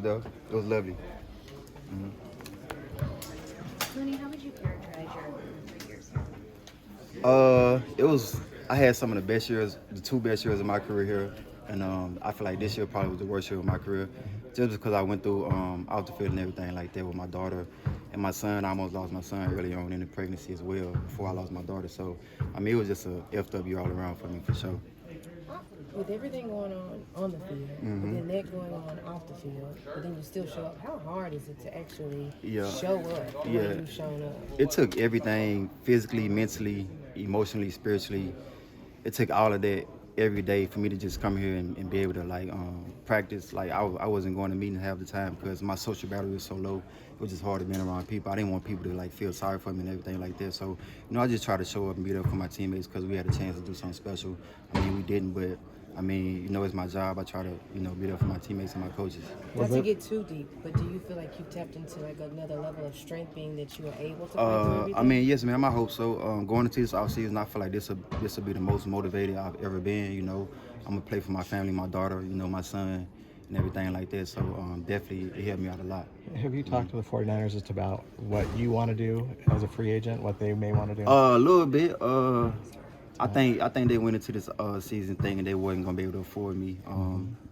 there. It was lovely. Lenny, how would you characterize your 3 years here? It was. I had some of the best years, the 2 best years of my career here, and I feel like this year probably was the worst year of my career, just because I went through out the field and everything like that with my daughter and my son. I almost lost my son early on in the pregnancy as well before I lost my daughter. So, I mean, it was just a effed up year all around for me for sure. With everything going on the field, and then that going on off the field, but then you still show up, how hard is it to actually show up the way you've shown up? It took everything physically, mentally, emotionally, spiritually. It took all of that every day for me to just come here and be able to practice. Like I wasn't going to meetings half the time because my social battery was so low. It was just hard to be around people. I didn't want people to feel sorry for me and everything like that. So, I just tried to show up and be there for my teammates because we had a chance to do something special. I mean, we didn't, but I mean, it's my job. I try to, be there for my teammates and my coaches. Not to get too deep, but do you feel like you tapped into another level of strength, being that you were able to play through everything? I mean, yes, ma'am. I hope so. Going into this offseason, I feel like this will be the most motivated I've ever been. I'm gonna play for my family, my daughter, my son, and everything like that. So definitely, it helped me out a lot. Have you talked to the 49ers just about what you want to do as a free agent, what they may want to do? A little bit. I think they went into this season thinking they wasn't gonna be able to afford me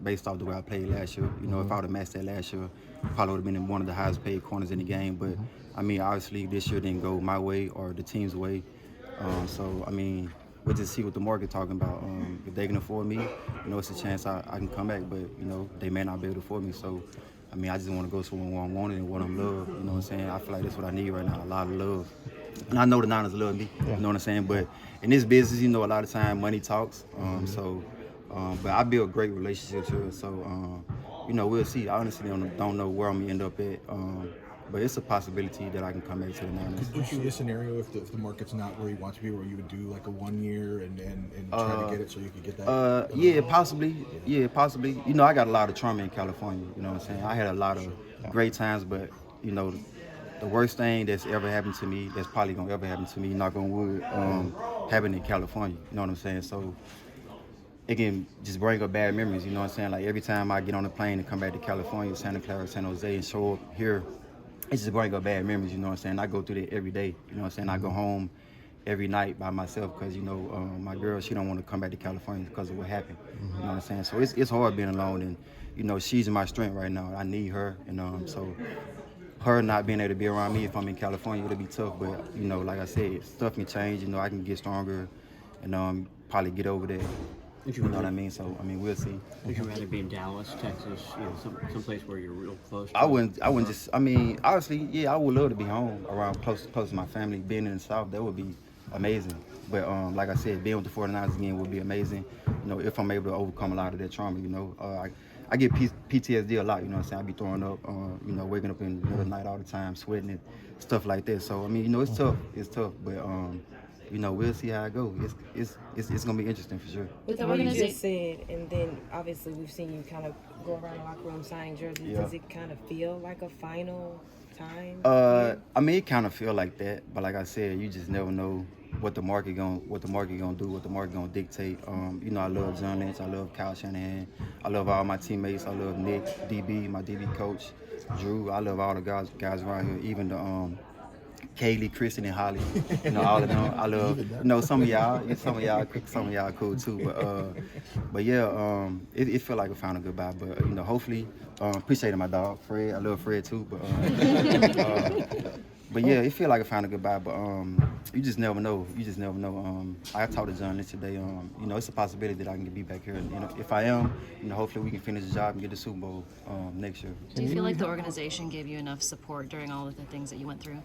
based off the way I played last year. If I would have matched that last year, probably would have been one of the highest paid corners in the game. But I mean, obviously this year didn't go my way or the team's way. So I mean, we'll just see what the market talking about. If they can afford me, it's a chance I can come back. But they may not be able to afford me. So I mean, I just want to go somewhere where I'm wanted and what I'm loved. You know what I'm saying? I feel like that's what I need right now, a lot of love. And I know the Niners love me, you know what I'm saying? But in this business, a lot of time money talks. But I build great relationships here. So, we'll see. I honestly don't know where I'm going to end up at. But it's a possibility that I can come back to the Niners. Would you see a scenario if the market's not where you want to be, where you would do like a 1 year and try to get it so you could get that? Yeah, possibly. Yeah, possibly. I got a lot of trauma in California, you know what I'm saying? I had a lot of great times, but, the worst thing that's ever happened to me, that's probably gonna ever happen to me, knock on wood, happened in California. You know what I'm saying? So it can just bring up bad memories. You know what I'm saying? Like every time I get on a plane and come back to California, Santa Clara, San Jose, and show up here, it just bring up bad memories. You know what I'm saying? I go through that every day. You know what I'm saying? I go home every night by myself because my girl, she don't want to come back to California because of what happened. You know what I'm saying? So it's hard being alone, and she's my strength right now. I need her, and so. Her not being able to be around me if I'm in California, it'll be tough. But, like I said, stuff can change. I can get stronger and probably get over that. You know what I mean? So, I mean, we'll see. Would you rather be in Dallas, Texas, someplace where you're real close to? I wouldn't just, I mean, honestly, yeah, I would love to be home around close to my family. Being in the South, that would be amazing. But like I said, being with the 49ers again would be amazing, if I'm able to overcome a lot of that trauma, I get PTSD a lot, you know what I'm saying? I be throwing up, waking up in the middle of the night all the time, sweating and stuff like that. So, I mean, it's tough. It's tough. But, we'll see how it goes. It's going to be interesting for sure. With what you just said, and then obviously we've seen you kind of go around the locker room signing jerseys. Yeah. Does it kind of feel like a final time? I mean, it kind of feel like that. But like I said, you just never know what the market gonna do, what the market gonna dictate. I love John Lynch, I love Kyle Shanahan, I love all my teammates, I love Nick, DB, my DB coach, Drew. I love all the guys around here, even the Kaylee, Kristen, and Holly. All of them. I love some of y'all cool too. But yeah, it felt like a final goodbye. But hopefully, appreciating my dog Fred. I love Fred too. But yeah, it feel like a final goodbye. But you just never know. I talked to John Lynch today. It's a possibility that I can be back here. If I am, hopefully we can finish the job and get the Super Bowl next year. Do you feel like the organization gave you enough support during all of the things that you went through?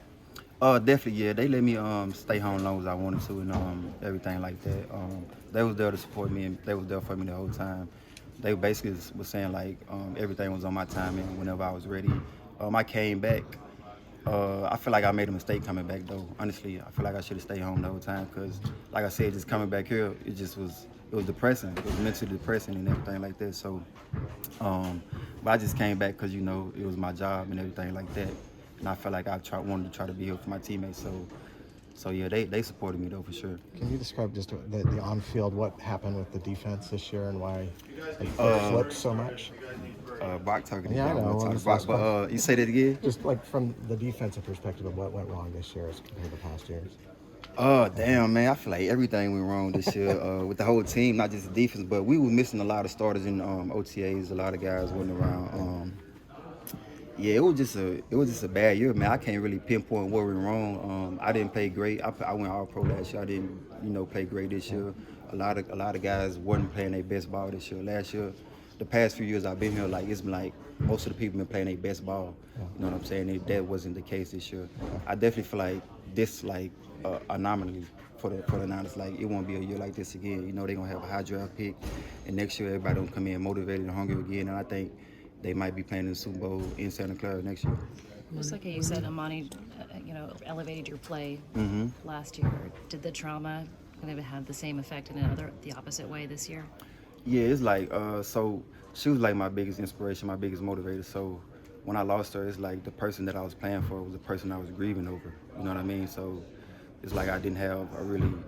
Definitely, yeah. They let me stay home as long as I wanted to and everything like that. They was there to support me and they was there for me the whole time. They basically was saying everything was on my time and whenever I was ready. I came back. I feel like I made a mistake coming back though. Honestly, I feel like I should have stayed home the whole time because, like I said, just coming back here, it was depressing. It was mentally depressing and everything like that. So, but I just came back because it was my job and everything like that. And I felt like wanted to try to be here for my teammates. So yeah, they supported me though for sure. Can you describe just the on-field, what happened with the defense this year and why it flipped so much? Brock talking. Yeah, I know. I'm Brock, but you say that again? Just like from the defensive perspective of what went wrong this year as compared to past years. Oh, damn, man. I feel like everything went wrong this year with the whole team, not just the defense, but we were missing a lot of starters in OTAs. A lot of guys wasn't around. Yeah, it was just a bad year, man. I can't really pinpoint what went wrong. I didn't play great. I went all pro last year. I didn't, play great this year. A lot of guys wasn't playing their best ball this year. Last year, the past few years I've been here, like it's been like most of the people been playing their best ball. You know what I'm saying? That wasn't the case this year. I definitely feel like this anomaly for the Niners. Like it won't be a year like this again. You know they're gonna have a high draft pick, and next year everybody gonna come in motivated and hungry again. And I think they might be playing in the Super Bowl in Santa Clara next year. Just like you said, Amani, elevated your play last year. Did the trauma kind of have the same effect in the opposite way this year? Yeah, it's like so she was like my biggest inspiration, my biggest motivator. So when I lost her, it's like the person that I was playing for was the person I was grieving over. You know what I mean? So it's like I didn't have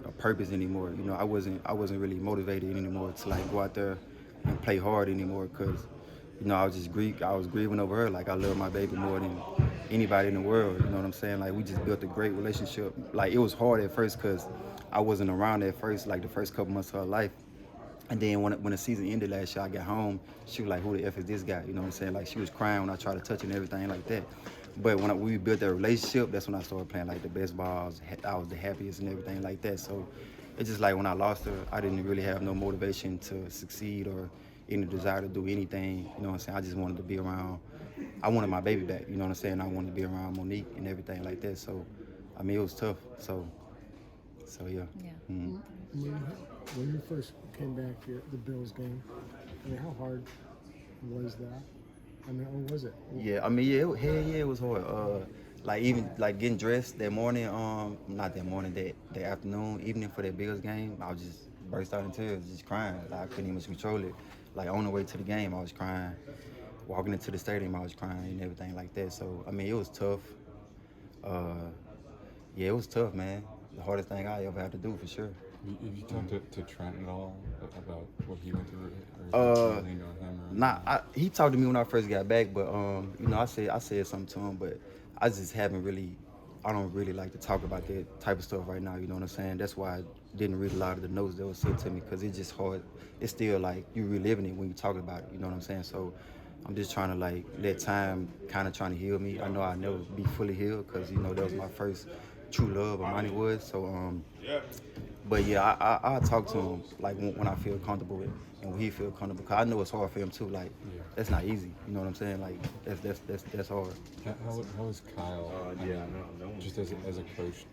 a purpose anymore. You know, I wasn't really motivated anymore to like go out there and play hard anymore because I was grieving over her. Like I love my baby more than anybody in the world. You know what I'm saying? Like we just built a great relationship. Like it was hard at first because I wasn't around at first, like the first couple months of her life. And then when the season ended last year, I got home. She was like, "Who the F is this guy?" You know what I'm saying? Like she was crying when I tried to touch her and everything like that. But when we built that relationship, that's when I started playing like the best ball. I was the happiest and everything like that. So it's just like when I lost her, I didn't really have no motivation to succeed or any desire to do anything. You know what I'm saying? I just wanted to be around. I wanted my baby back. You know what I'm saying? I wanted to be around Monique and everything like that. So I mean, it was tough. So yeah. Yeah. Mm-hmm. When you first came back to the Bills game, I mean, how hard was that? I mean, or was it? Yeah, I mean, it was hard. Like even like getting dressed that morning, not that morning, that afternoon, evening for that Bills game, I was just burst out in tears, just crying. Like, I couldn't even control it. Like on the way to the game, I was crying. Walking into the stadium, I was crying and everything like that. So I mean, it was tough. Yeah, it was tough, man. The hardest thing I ever had to do for sure. Have you talked to Trent at all about what he went through? Or him or he talked to me when I first got back, but I said something to him, but I just haven't really. I don't really like to talk about that type of stuff right now. You know what I'm saying? That's why I didn't read a lot of the notes that were sent to me because it's just hard. It's still like you reliving it when you talk about it. You know what I'm saying? So I'm just trying to like let time kind of trying to heal me. I know I'll never be fully healed because that was my first true love. Amani was so. But yeah, I talk to him like when I feel comfortable with him and when he feel comfortable. Cause I know it's hard for him too. Like that's not easy. You know what I'm saying? Like that's hard. How is Kyle? Just as a coach,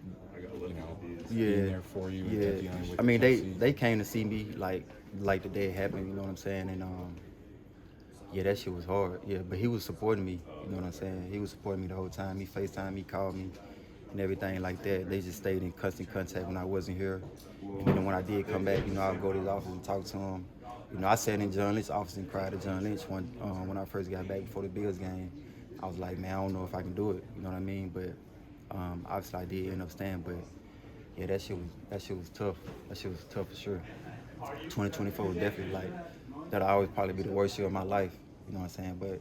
being there for you. Yeah. Dealing with I mean they came to see me like the day it happened. You know what I'm saying? And yeah, that shit was hard. Yeah, but he was supporting me. You know what I'm saying? He was supporting me the whole time. He FaceTimed me, called me. And everything like that. They just stayed in constant contact when I wasn't here. And when I did come back, I would go to his office and talk to him. I sat in John Lynch's office and cried to John Lynch when I first got back before the Bills game. I was like, man, I don't know if I can do it. You know what I mean? But obviously I did end up staying. But yeah, that shit was tough. That shit was tough for sure. 2024 was definitely like that'll always probably be the worst year of my life. You know what I'm saying? But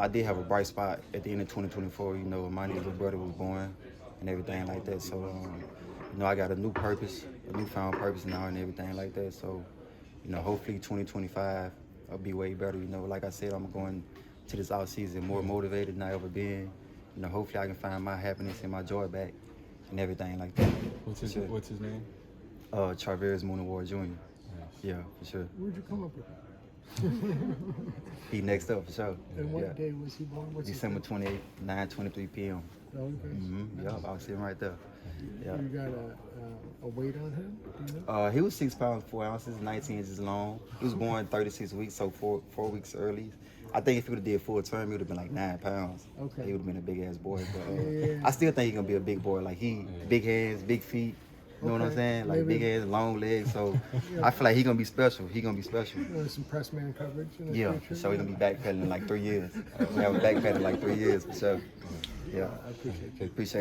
I did have a bright spot at the end of 2024. My little brother was born and everything like that. So, I got a new purpose, a newfound purpose now and everything like that. So, hopefully 2025 will be way better. Like I said, I'm going to this off season more motivated than I ever been. Hopefully I can find my happiness and my joy back and everything like that. What's his name? Charvarius Ward Jr. Nice. Yeah, for sure. Where'd you come up with that? He next up for sure. And what day was he born? December 28th, 9:23 p.m. Oh, okay. Yeah, I was sitting right there. Yeah. You got a weight on him? Do you know? He was 6 pounds 4 ounces, 19 inches long. He was born 36 weeks, so four weeks early. I think if he would have did full term, he would have been like 9 pounds. Okay. He would have been a big ass boy. But I still think he's gonna be a big boy. Like big hands, big feet. You know what I'm saying? Like big hands, long legs. So I feel like he's gonna be special. Some press man coverage in the future? So he's gonna be backpedaling in like 3 years. We have a backpedal in like 3 years for sure. Yeah. I appreciate it. Appreciate it.